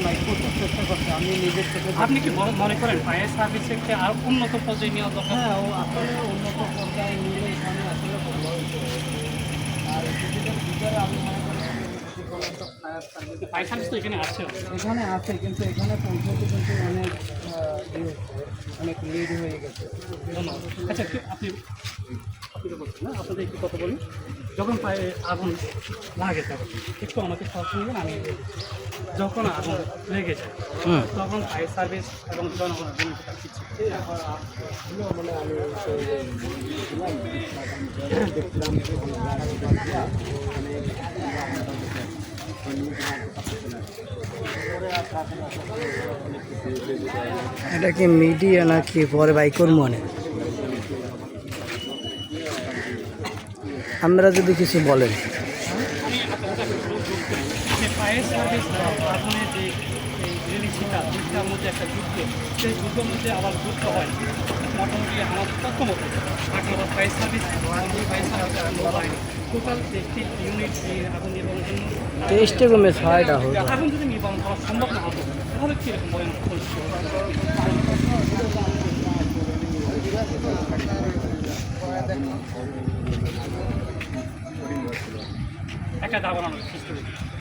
নাই, প্রচুর চেষ্টা করছে। আমি নিজের থেকে আপনি কি মনে করেন ফায়ার সার্ভিসকে আরও উন্নত পর্যায়ে নেওয়া দরকার? হ্যাঁ, ও আসলে উন্নত পর্যায়ে নিলে এখানে আসলে ভালো হতো। আর কিছুদিনের ভিতরে আমি মনে করি কোনো একটা ফায়ার সার্ভিস ফায়ার সার্ভিস তো এখানে আছে। এখানে আছে, কিন্তু এখানে পৌঁছতে কিন্তু অনেক লেট হয়ে গেছে। ধন্যবাদ। আচ্ছা আপনি আপনি তো বলছেন না, আপনাদের একটু কথা বলি। যখন পায়ে আগুন লাগে তখন একটু আমাকে সচেতন নেবেন। আমি যখন আগুন লেগে যায় তখন ফায়ার সার্ভিস এবং জনগণের ভূমিকা কিছু মানে আমি দেখছিলাম এটা কি মিডিয়া নাকি পরে বাইকর মনে আপনারা যদি কিছু বলেন? ফায়ার সার্ভিস আগুনের যে রিলিজটা দুটার মধ্যে একটা যুদ্ধ, সেই যুদ্ধের মধ্যে আবার যুদ্ধ হয় মোটামুটি আমাদের তথ্য মতো আঠারো ফায়ার সার্ভিস টোটাল 3টি ইউনিট আগুন নির্বাহের জন্য 23 কমে 6টা হতো। আগুন যদি নির্বাহন করা সম্ভব না হতো তাহলে কীরকম ভয়ানক পরিস্থিতি একটা দাবানো সৃষ্টি